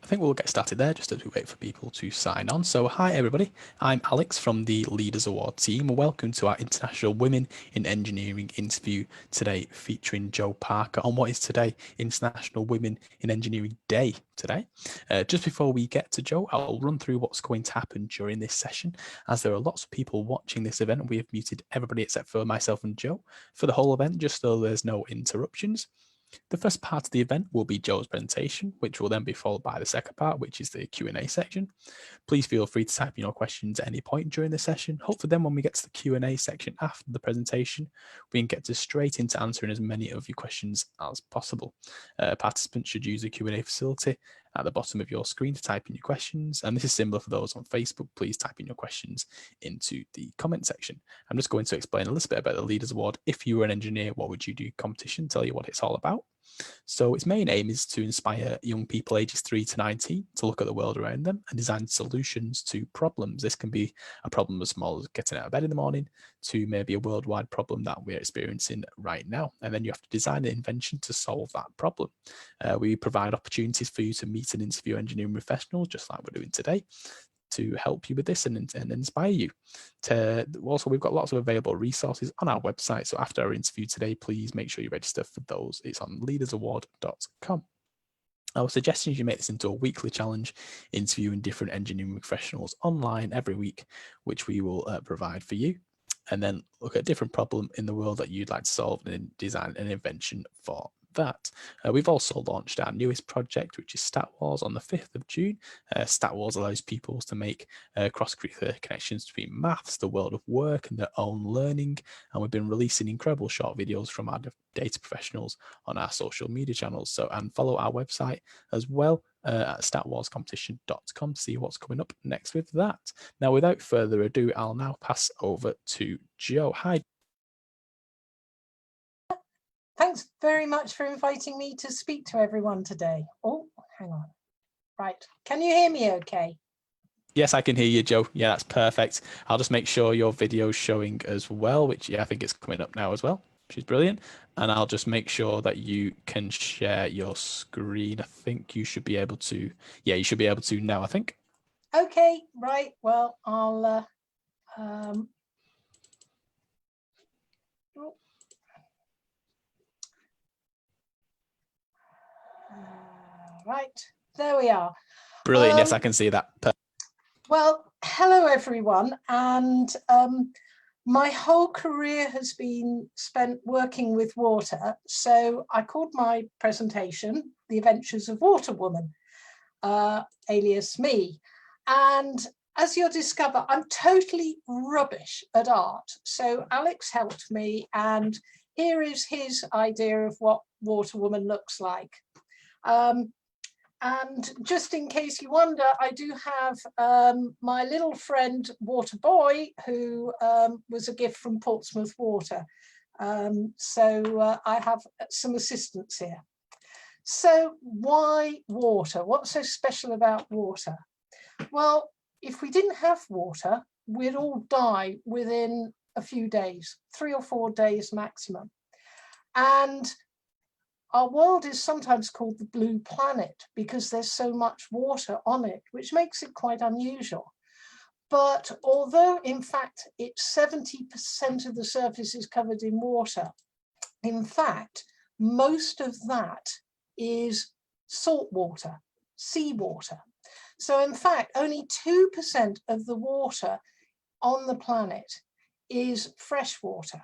think we'll get started there just as we wait for people to sign on. So hi everybody, I'm Alex from the Leaders Award team. Welcome to our International Women in Engineering interview today featuring Jo Parker on what is today International Women in Engineering Day today. Just before we get to Jo, I'll run through what's going to happen during this session. As there are lots of people watching this event, we have muted everybody except for myself and Jo for the whole event, just so there's no interruptions. The first part of the event will be Jo's presentation, which will then be followed by the second part, which is the Q&A section. Please feel free to type in your questions at any point during the session. Hopefully then when we get to the Q&A section after the presentation, we can get straight into answering as many of your questions as possible. Participants should use the Q&A facility at the bottom of your screen to type in your questions. And this is similar for those on Facebook. Please type in your questions into the comment section. I'm just going to explain a little bit about the Leaders Award. If you were an engineer, what would you do competition, tell you what it's all about. So its main aim is to inspire young people ages 3 to 19 to look at the world around them and design solutions to problems. This can be a problem as small as getting out of bed in the morning to maybe a worldwide problem that we're experiencing right now. And then you have to design an invention to solve that problem. We provide opportunities for you to meet and interview engineering professionals, just like we're doing today, to help you with this and inspire you. Also, we've got lots of available resources on our website. So after our interview today, please make sure you register for those. It's on leadersaward.com. Our suggestion is you make this into a weekly challenge, interviewing different engineering professionals online every week, which we will provide for you. And then look at a different problem in the world that you'd like to solve and design an invention for that. We've also launched our newest project, which is Stat Wars, on the 5th of June. Stat Wars allows pupils to make cross-curricular connections between maths, the world of work, and their own learning. And we've been releasing incredible short videos from our data professionals on our social media channels. So, and follow our website as well at statwarscompetition.com to see what's coming up next with that. Now, without further ado, I'll now pass over to Jo. Hi. Thanks very much for inviting me to speak to everyone today. Oh, hang on. Right. Can you hear me okay? Yes, I can hear you, Jo. Yeah, that's perfect. I'll just make sure your video's showing as well, which, yeah, I think it's coming up now as well, which is brilliant. And I'll just make sure that you can share your screen. I think you should be able to. Yeah, you should be able to now, I think. Okay, right. Well, I'll right, there we are. Brilliant. Yes, I can see that. Well, hello everyone, and my whole career has been spent working with water, so I called my presentation The Adventures of Water Woman, alias me. And as you'll discover, I'm totally rubbish at art, so Alex helped me, and here is his idea of what Water Woman looks like. And just in case you wonder, I do have my little friend Water Boy, who was a gift from Portsmouth Water. So I have some assistance here. So why water? What's so special about water? Well, if we didn't have water, we'd all die within a few days, 3 or 4 days maximum. And our world is sometimes called the blue planet because there's so much water on it, which makes it quite unusual. But although in fact it's 70% of the surface is covered in water, in fact, most of that is salt water, seawater. So in fact, only 2% of the water on the planet is fresh water.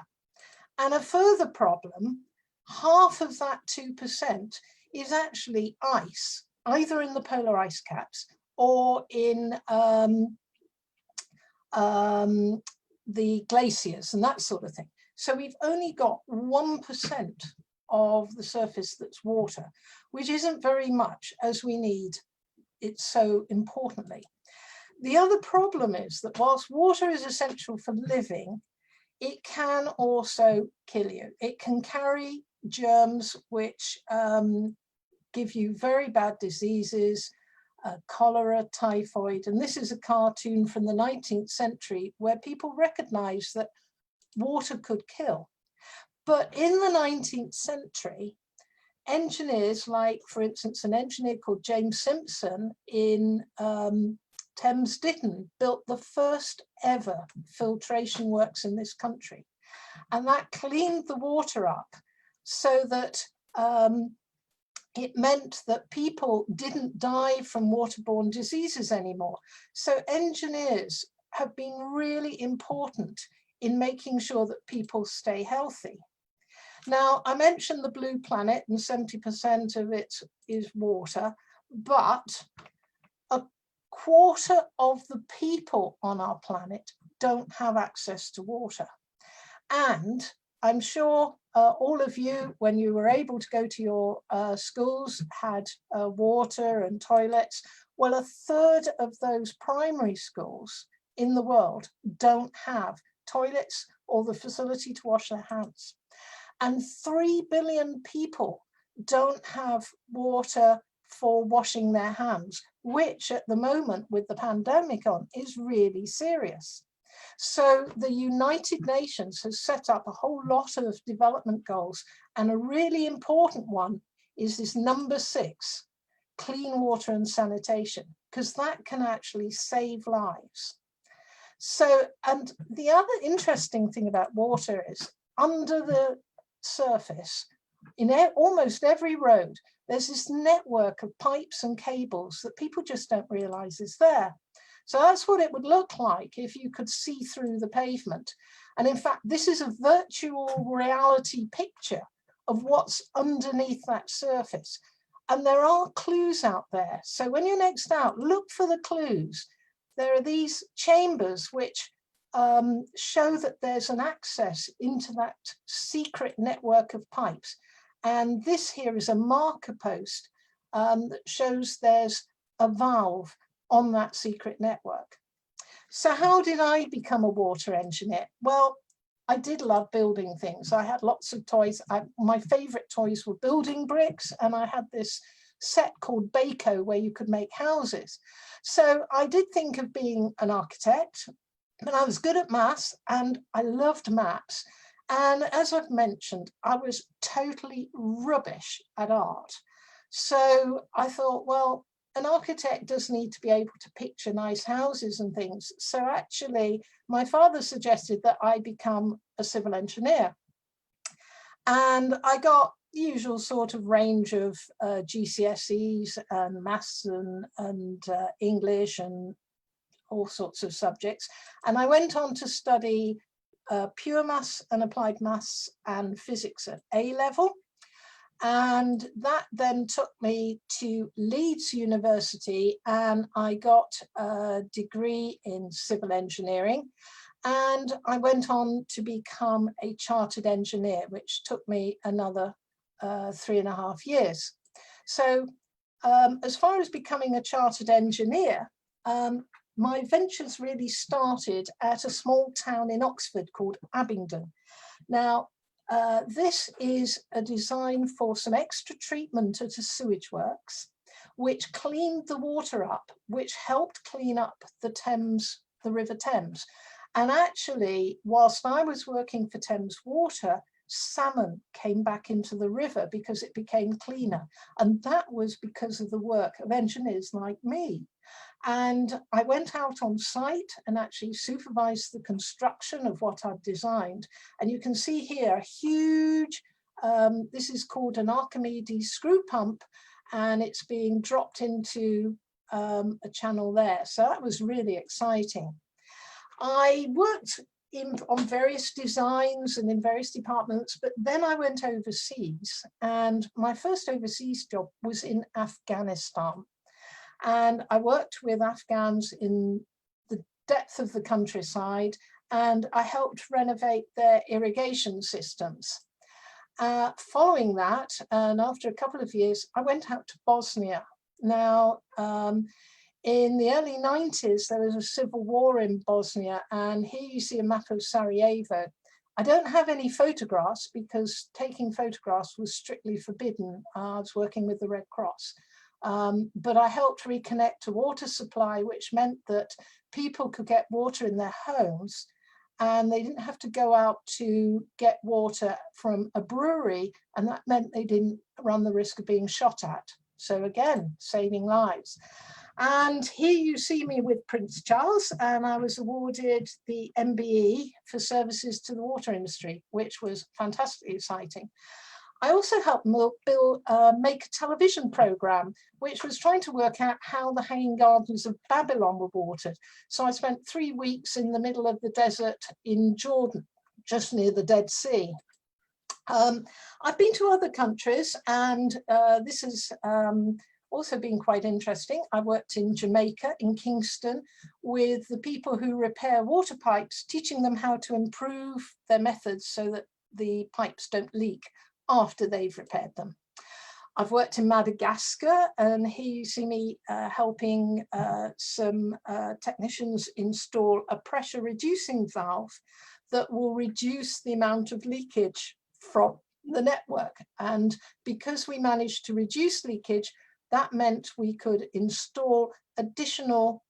And a further problem, half of that 2% is actually ice, either in the polar ice caps or in the glaciers and that sort of thing. So we've only got 1% of the surface that's water, which isn't very much, as we need it so importantly. The other problem is that whilst water is essential for living, it can also kill you. It can carry germs which give you very bad diseases, cholera, typhoid. And this is a cartoon from the 19th century where people recognized that water could kill. But in the 19th century, engineers like, for instance, an engineer called James Simpson in Thames Ditton built the first ever filtration works in this country. And that cleaned the water up so that it meant that people didn't die from waterborne diseases anymore. So engineers have been really important in making sure that people stay healthy. Now, I mentioned the blue planet and 70% of it is water, but a quarter of the people on our planet don't have access to water. And I'm sure all of you, when you were able to go to your schools, had water and toilets. Well, a third of those primary schools in the world don't have toilets or the facility to wash their hands. And 3 billion people don't have water for washing their hands, which at the moment with the pandemic on is really serious. So the United Nations has set up a whole lot of development goals, and a really important one is this number 6, clean water and sanitation, because that can actually save lives. So, and the other interesting thing about water is under the surface, in almost every road, there's this network of pipes and cables that people just don't realize is there. So that's what it would look like if you could see through the pavement. And in fact, this is a virtual reality picture of what's underneath that surface. And there are clues out there. So when you're next out, look for the clues. There are these chambers which show that there's an access into that secret network of pipes. And this here is a marker post that shows there's a valve on that secret network. So how did I become a water engineer? Well, I did love building things. I had lots of toys. My favorite toys were building bricks, and I had this set called Baco where you could make houses. So I did think of being an architect, but I was good at maths and I loved maps. And as I've mentioned, I was totally rubbish at art. So I thought, well, an architect does need to be able to picture nice houses and things. So actually, my father suggested that I become a civil engineer. And I got the usual sort of range of GCSEs and maths and English and all sorts of subjects. And I went on to study pure maths and applied maths and physics at A level. And that then took me to Leeds University, and I got a degree in civil engineering. And I went on to become a chartered engineer, which took me another 3.5 years. So as far as becoming a chartered engineer, my ventures really started at a small town in Oxford called Abingdon. Now, this is a design for some extra treatment at a sewage works, which cleaned the water up, which helped clean up the Thames, the River Thames. And actually, whilst I was working for Thames Water, salmon came back into the river because it became cleaner. And that was because of the work of engineers like me. And I went out on site and actually supervised the construction of what I've designed. And you can see here a huge, this is called an Archimedes screw pump, and it's being dropped into a channel there. So that was really exciting. I worked on various designs and in various departments, but then I went overseas, and my first overseas job was in Afghanistan. And I worked with Afghans in the depth of the countryside, and I helped renovate their irrigation systems. Following that, and after a couple of years, I went out to Bosnia. Now, in the early 90s, there was a civil war in Bosnia, and here you see a map of Sarajevo. I don't have any photographs because taking photographs was strictly forbidden. I was working with the Red Cross. But I helped reconnect a water supply, which meant that people could get water in their homes and they didn't have to go out to get water from a brewery, and that meant they didn't run the risk of being shot at. So again, saving lives. And here you see me with Prince Charles, and I was awarded the MBE for services to the water industry, which was fantastically exciting. I also helped Bill make a television program, which was trying to work out how the Hanging Gardens of Babylon were watered. So I spent 3 weeks in the middle of the desert in Jordan, just near the Dead Sea. I've been to other countries, and this has also been quite interesting. I worked in Jamaica, in Kingston, with the people who repair water pipes, teaching them how to improve their methods so that the pipes don't leak after they've repaired them. I've worked in Madagascar, and here you see me helping some technicians install a pressure reducing valve that will reduce the amount of leakage from the network. And because we managed to reduce leakage, that meant we could install additional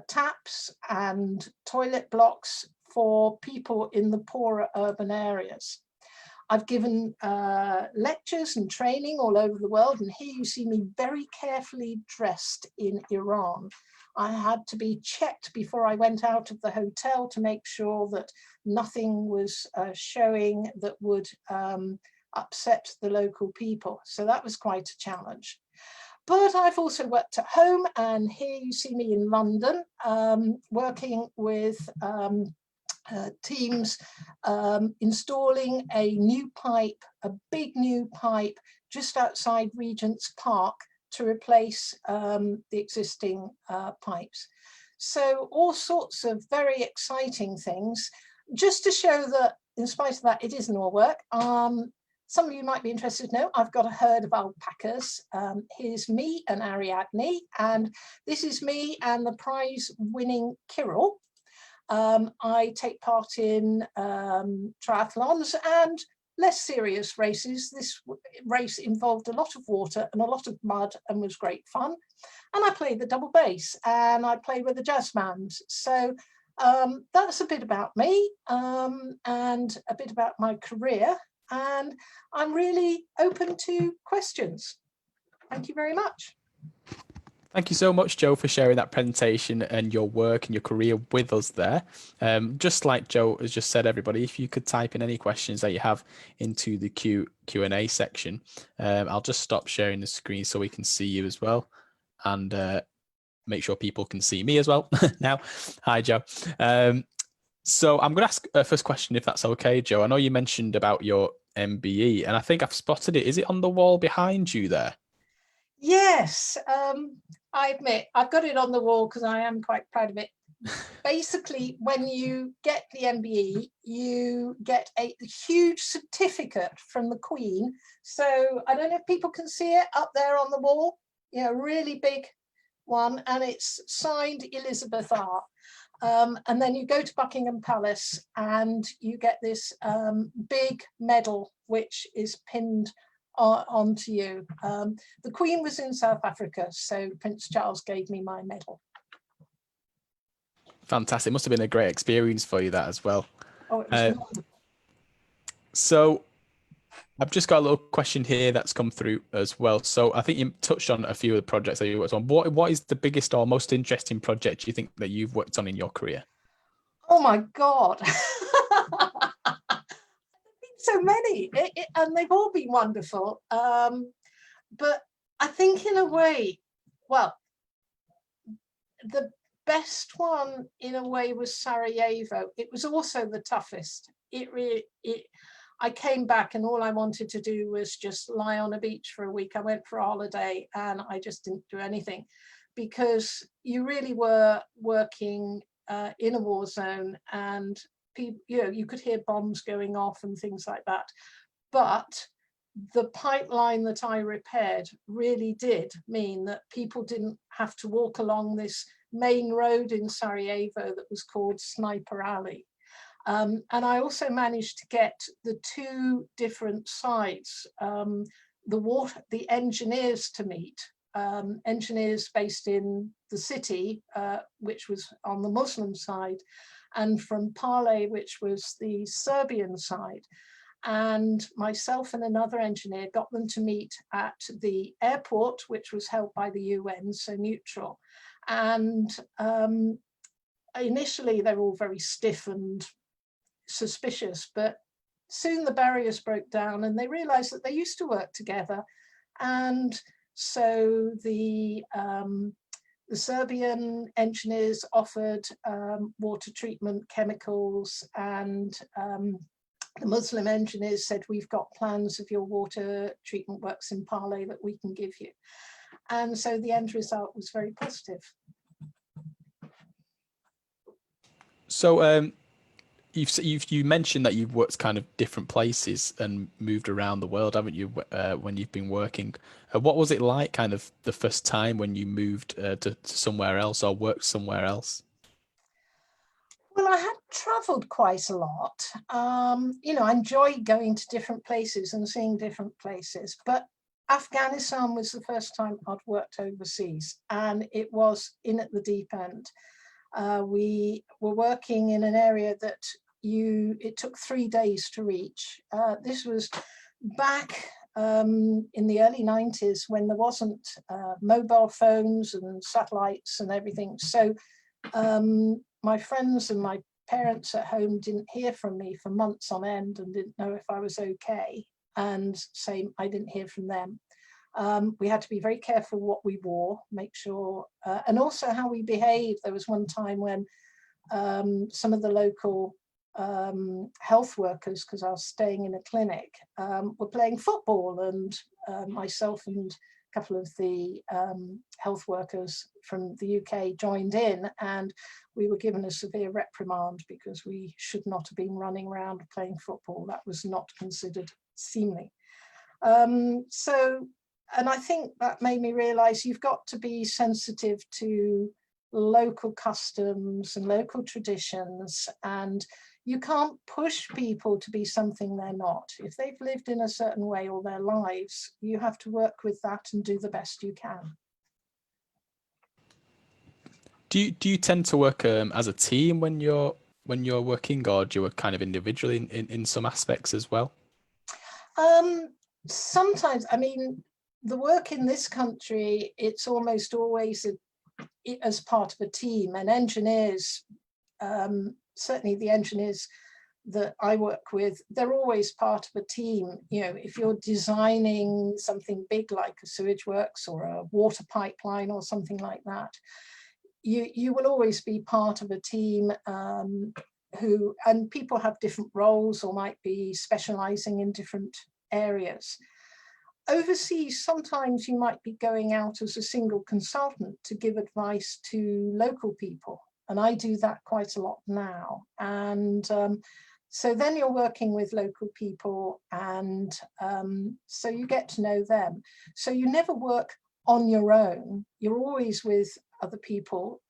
taps and toilet blocks for people in the poorer urban areas. I've given lectures and training all over the world, and here you see me very carefully dressed in Iran. I had to be checked before I went out of the hotel to make sure that nothing was showing that would upset the local people. So that was quite a challenge. But I've also worked at home, and here you see me in London working with teams installing a new pipe, a big new pipe just outside Regent's Park to replace the existing pipes. So all sorts of very exciting things, just to show that in spite of that, it isn't all work. Some of you might be interested to know I've got a herd of alpacas. Here's me and Ariadne, and this is me and the prize-winning Kirill. I take part in triathlons and less serious races. This race involved a lot of water and a lot of mud and was great fun. And I played the double bass, and I played with the jazz band. So that's a bit about me and a bit about my career. And I'm really open to questions. Thank you very much. Thank you so much, Jo, for sharing that presentation and your work and your career with us there. Just like Jo has just said, everybody, if you could type in any questions that you have into the Q&A section, I'll just stop sharing the screen so we can see you as well, and make sure people can see me as well now. Hi, Jo. So I'm going to ask a first question, if that's okay, Jo. I know you mentioned about your MBE, and I think I've spotted it. Is it on the wall behind you there? Yes, I admit I've got it on the wall because I am quite proud of it. Basically, when you get the MBE, you get a huge certificate from the Queen. So I don't know if people can see it up there on the wall, you know, really big one, and it's signed Elizabeth R. And then you go to Buckingham Palace and you get this big medal, which is pinned onto you. The Queen was in South Africa, so Prince Charles gave me my medal. Fantastic. Must have been a great experience for you, that as well. Oh, it was wonderful. So I've just got a little question here that's come through as well. So I think you touched on a few of the projects that you worked on. What is the biggest or most interesting project you think that you've worked on in your career? Oh my God. So many, and they've all been wonderful. But I think in a way, well, the best one in a way was Sarajevo. It was also the toughest. I came back and all I wanted to do was just lie on a beach for a week. I went for a holiday and I just didn't do anything, because you really were working in a war zone, and people, you know, you could hear bombs going off and things like that. But the pipeline that I repaired really did mean that people didn't have to walk along this main road in Sarajevo that was called Sniper Alley. And I also managed to get the two different sides, the engineers to meet. engineers based in the city, which was on the Muslim side, and from Pale, which was the Serbian side. And myself and another engineer got them to meet at the airport, which was held by the UN, so neutral. And initially they were all very stiff and suspicious, but soon the barriers broke down and they realized that they used to work together. And so the Serbian engineers offered water treatment chemicals, and the Muslim engineers said, we've got plans of your water treatment works in Pale that we can give you. And so the end result was very positive. So you mentioned that you've worked kind of different places and moved around the world, haven't you, when you've been working? What was it like kind of the first time when you moved to somewhere else or worked somewhere else? Well, I had travelled quite a lot. You know, I enjoy going to different places and seeing different places, but Afghanistan was the first time I'd worked overseas, and it was in at the deep end. We were working in an area that it took 3 days to reach. This was back in the early 90s when there wasn't mobile phones and satellites and everything. So my friends and my parents at home didn't hear from me for months on end and didn't know if I was okay. And same, I didn't hear from them. We had to be very careful what we wore, make sure, and also how we behaved. There was one time when some of the local health workers, because I was staying in a clinic, were playing football, and myself and a couple of the health workers from the UK joined in, and we were given a severe reprimand because we should not have been running around playing football. That was not considered seemly. And I think that made me realize you've got to be sensitive to local customs and local traditions, and you can't push people to be something they're not. If they've lived in a certain way all their lives, you have to work with that and do the best you can. Do you tend to work as a team when you're working, or do you work kind of individually in some aspects as well? Sometimes, I mean, the work in this country, it's almost always as part of a team, and engineers, certainly the engineers that I work with, they're always part of a team. You know, if you're designing something big like a sewage works or a water pipeline or something like that, you will always be part of a team and people have different roles or might be specializing in different areas. Overseas, sometimes you might be going out as a single consultant to give advice to local people. And I do that quite a lot now. And so then you're working with local people, and so you get to know them. So you never work on your own. You're always with other people.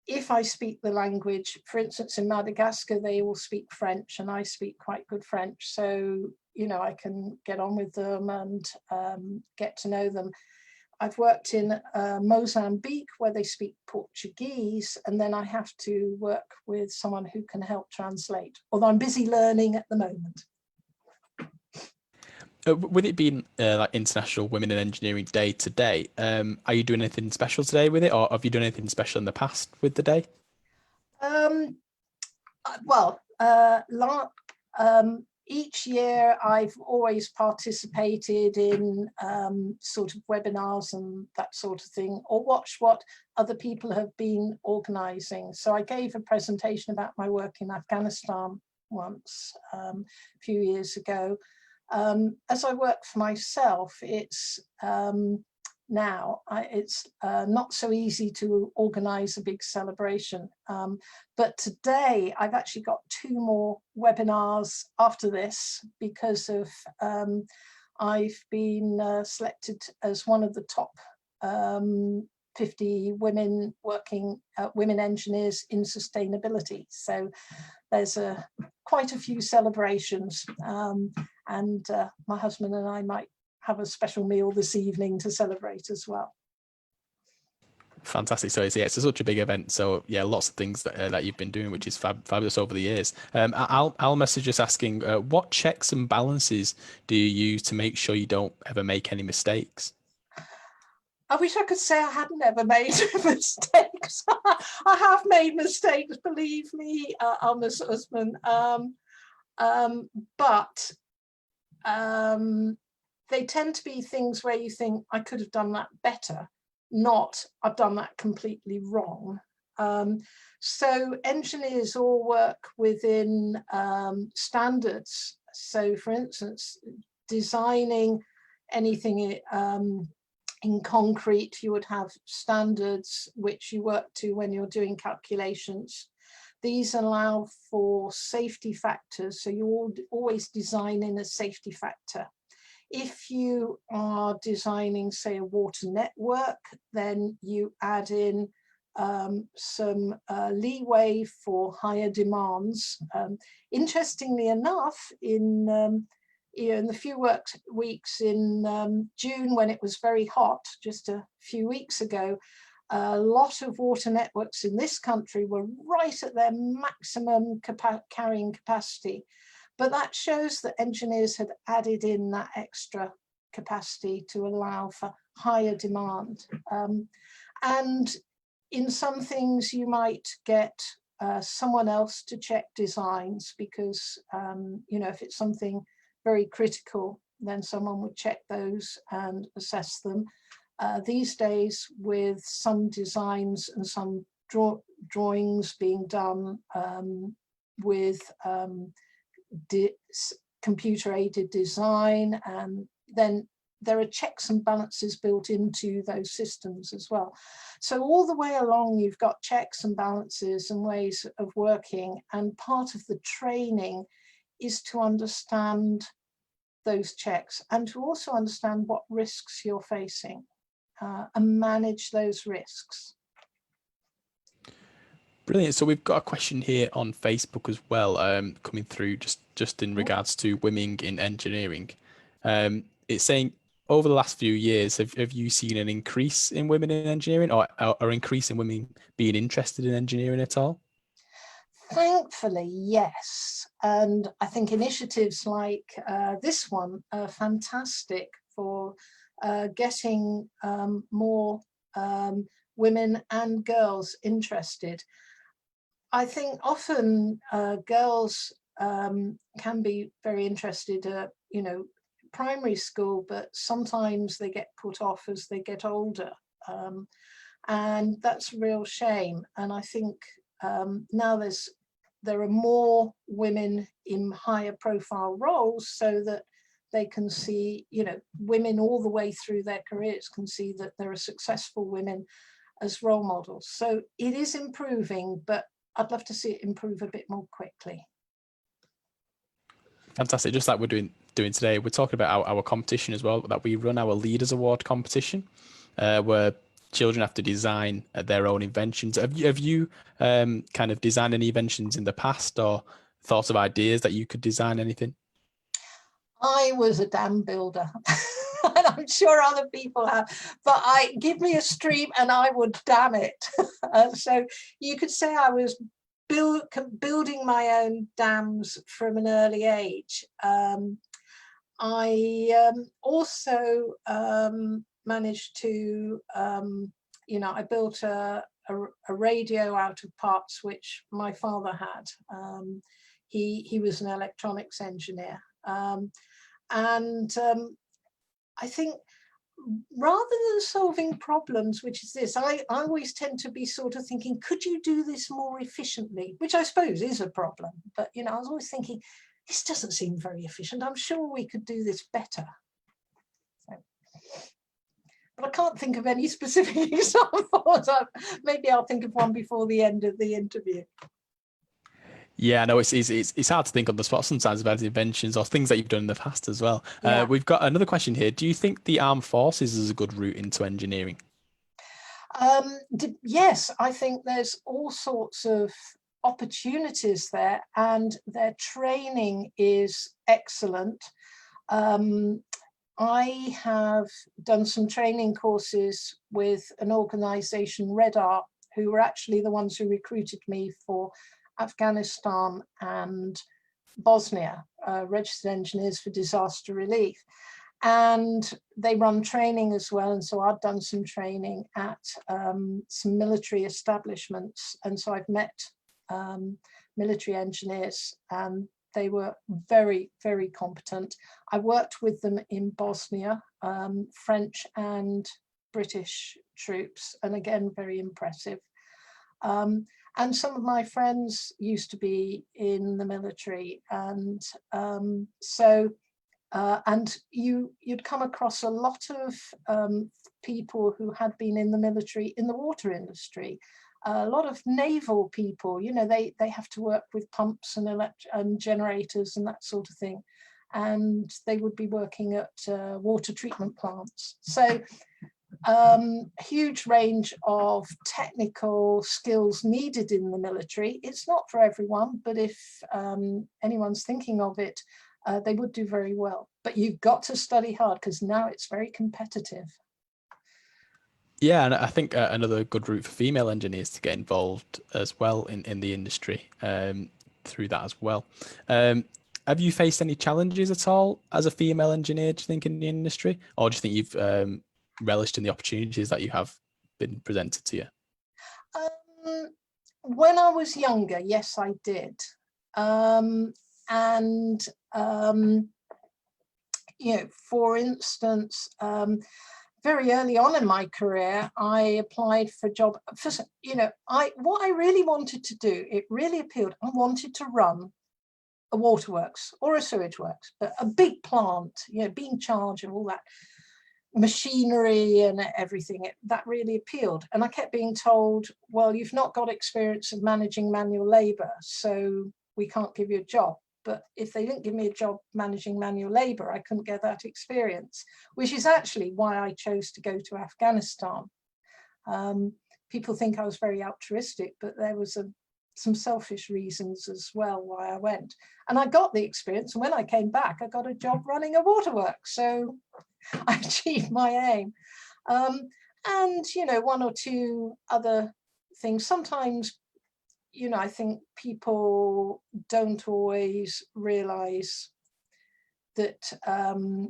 If I speak the language, for instance, in Madagascar, they all speak French and I speak quite good French. So, you know, I can get on with them and get to know them. I've worked in Mozambique where they speak Portuguese, and then I have to work with someone who can help translate, although I'm busy learning at the moment. With it being like International Women in Engineering Day today, are you doing anything special today with it, or have you done anything special in the past with the day? Each year I've always participated in sort of webinars and that sort of thing, or watched what other people have been organizing. So I gave a presentation about my work in Afghanistan once a few years ago. As I work for myself, it's it's not so easy to organize a big celebration. But today I've actually got 2 more webinars after this because of I've been selected as one of the top 50 women working women engineers in sustainability. So there's quite a few celebrations, and my husband and I might have a special meal this evening to celebrate as well. Fantastic. So it's such a big event. So yeah, lots of things that you've been doing, which is fabulous over the years. I'll message just asking, what checks and balances do you use to make sure you don't ever make any mistakes? I wish I could say I hadn't ever made mistakes. I have made mistakes, believe me, Alma's husband. But they tend to be things where you think I could have done that better, not I've done that completely wrong. So engineers all work within standards. So for instance, designing anything in concrete, you would have standards which you work to when you're doing calculations. These allow for safety factors, so you always design in a safety factor. If you are designing, say, a water network, then you add in some leeway for higher demands. Interestingly enough, in the few weeks in June, when it was very hot, just a few weeks ago, a lot of water networks in this country were right at their maximum carrying capacity. But that shows that engineers had added in that extra capacity to allow for higher demand. And in some things you might get someone else to check designs because, if it's something very critical, then someone would check those and assess them. These days, with some designs and some drawings being done with computer-aided design, and then there are checks and balances built into those systems as well. So all the way along, you've got checks and balances and ways of working, and part of the training is to understand those checks and to also understand what risks you're facing and manage those risks. Brilliant. So we've got a question here on Facebook as well, coming through just in regards to women in engineering. It's saying, over the last few years, have you seen an increase in women in engineering, or increase in women being interested in engineering at all? Thankfully, yes. And I think initiatives like this one are fantastic for getting more women and girls interested. I think often girls can be very interested at, primary school, but sometimes they get put off as they get older. And that's a real shame. And I think now there are more women in higher profile roles, so that they can see, women all the way through their careers can see that there are successful women as role models. So it is improving, but I'd love to see it improve a bit more quickly. Fantastic. Just like we're doing today, we're talking about our competition as well, that we run our Leaders Award competition, where children have to design their own inventions. Have you kind of designed any inventions in the past, or thoughts of ideas that you could design anything? I was a dam builder. And I'm sure other people have, but give me a stream and I would dam it. So you could say I was building my own dams from an early age. I also managed to, I built a radio out of parts which my father had. He was an electronics engineer. I think rather than solving problems, which is this, I always tend to be sort of thinking, could you do this more efficiently? Which I suppose is a problem. But, I was always thinking, this doesn't seem very efficient. I'm sure we could do this better. So, but I can't think of any specific examples. Maybe I'll think of one before the end of the interview. Yeah, no, it's hard to think on the spot sometimes about inventions or things that you've done in the past as well. Yeah. We've got another question here. Do you think the armed forces is a good route into engineering? Yes, I think there's all sorts of opportunities there, and their training is excellent. I have done some training courses with an organization, Red Arc, who were actually the ones who recruited me for Afghanistan and Bosnia, registered engineers for disaster relief. And they run training as well. And so I've done some training at some military establishments. And so I've met military engineers, and they were very, very competent. I worked with them in Bosnia, French and British troops, and again, very impressive. And some of my friends used to be in the military, and and you'd come across a lot of people who had been in the military in the water industry. A lot of naval people, you know, they have to work with pumps and generators and that sort of thing. And they would be working at water treatment plants. So huge range of technical skills needed in the military. It's not for everyone, but if anyone's thinking of it, they would do very well. But you've got to study hard, because now it's very competitive. Yeah, and I think another good route for female engineers to get involved as well in the industry through that as well. Have you faced any challenges at all as a female engineer, do you think, in the industry? Or do you think you've relished in the opportunities that you have been presented to you? When I was younger, yes, I did. You know, for instance, very early on in my career, I applied for a job. You know, what I really wanted to do, it really appealed. I wanted to run a waterworks or a sewage works, but a big plant, you know, be in charge of all that machinery and everything. That really appealed. And I kept being told, well, you've not got experience of managing manual labor, so we can't give you a job. But if they didn't give me a job managing manual labor, I couldn't get that experience, which is actually why I chose to go to Afghanistan. People think I was very altruistic, but there was some selfish reasons as well why I went. And I got the experience. And when I came back, I got a job running a waterworks. So I achieved my aim. And, you know, one or two other things. Sometimes, you know, I think people don't always realize that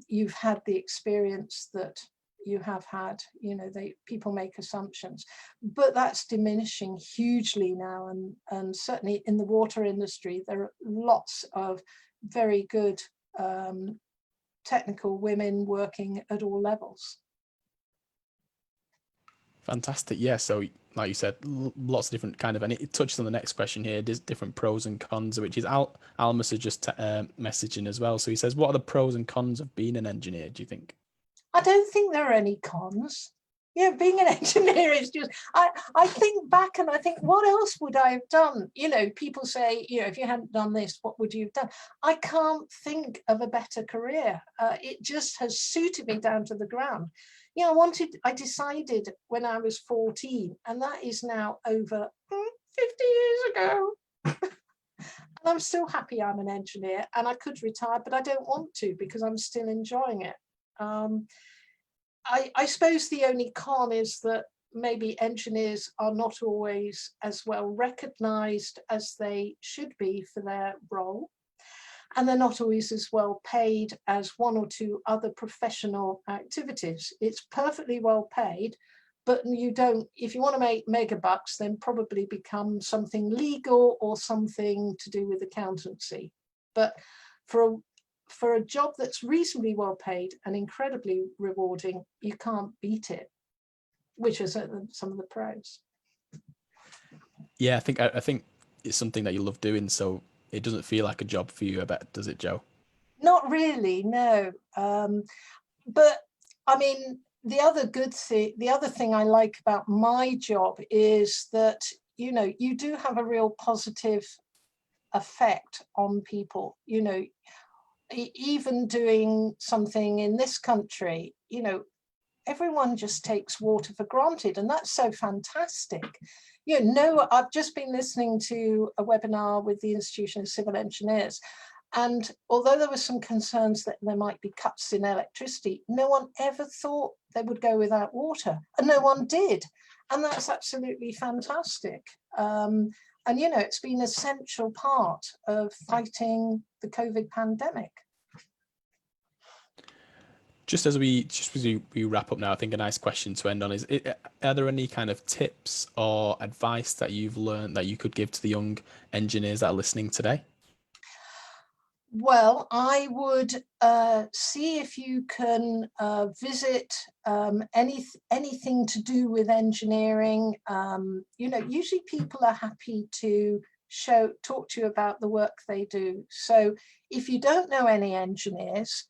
you've had the experience that you have had. You know, people make assumptions, but that's diminishing hugely now. And certainly in the water industry, there are lots of very good technical women working at all levels. Fantastic. Yeah. So like you said, lots of different kind of, and it touches on the next question here. There's different pros and cons, which is Almus is just messaging as well. So he says, what are the pros and cons of being an engineer, do you think? I don't think there are any cons. Yeah, being an engineer is just, I think back and I think, what else would I have done? You know, people say, you know, if you hadn't done this, what would you have done? I can't think of a better career. It just has suited me down to the ground. You know, I decided when I was 14, and that is now over 50 years ago. And I'm still happy I'm an engineer, and I could retire, but I don't want to because I'm still enjoying it. I suppose the only con is that maybe engineers are not always as well recognised as they should be for their role. And they're not always as well paid as one or two other professional activities. It's perfectly well paid, but you don't, if you want to make mega bucks, then probably become something legal or something to do with accountancy. But for a job that's reasonably well paid and incredibly rewarding, you can't beat it, which is some of the pros. Yeah, I think it's something that you love doing, so it doesn't feel like a job for you, I bet, does it, Jo? Not really, no. But I mean, the other thing I like about my job is that, you know, you do have a real positive effect on people. You know, even doing something in this country, you know, everyone just takes water for granted, and that's so fantastic. You know, I've just been listening to a webinar with the Institution of Civil Engineers, And although there were some concerns that there might be cuts in electricity, no one ever thought they would go without water, and no one did. And that's absolutely fantastic. And, you know, it's been an essential part of fighting the COVID pandemic. Just as we wrap up now, I think a nice question to end on is, are there any kind of tips or advice that you've learned that you could give to the young engineers that are listening today? Well, I would see if you can visit anything to do with engineering. You know, usually people are happy to talk to you about the work they do. So if you don't know any engineers,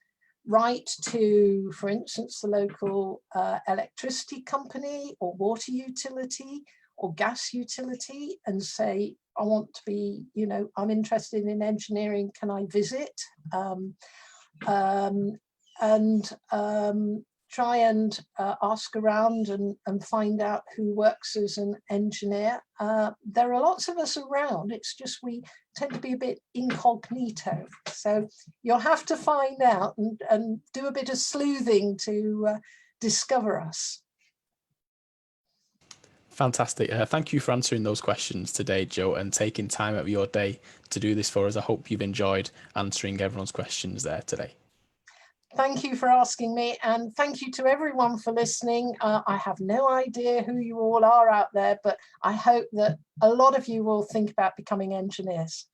write to, for instance, the local electricity company or water utility or gas utility and say, I want to be, you know, I'm interested in engineering, can I visit? Try and ask around and find out who works as an engineer. There are lots of us around, it's just we tend to be a bit incognito. So you'll have to find out and do a bit of sleuthing to discover us. Fantastic. Thank you for answering those questions today, Jo, and taking time out of your day to do this for us. I hope you've enjoyed answering everyone's questions there today. Thank you for asking me, and thank you to everyone for listening. I have no idea who you all are out there, but I hope that a lot of you will think about becoming engineers.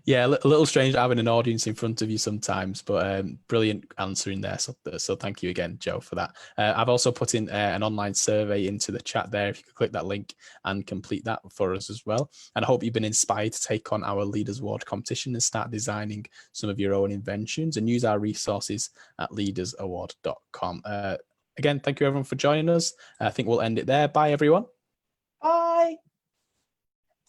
Yeah, a little strange having an audience in front of you sometimes, but brilliant answering there. So thank you again, Jo, for that. I've also put in an online survey into the chat there. If you could click that link and complete that for us as well. And I hope you've been inspired to take on our Leaders Award competition and start designing some of your own inventions and use our resources at leadersaward.com. Again, thank you everyone for joining us. I think we'll end it there. Bye, everyone. Bye.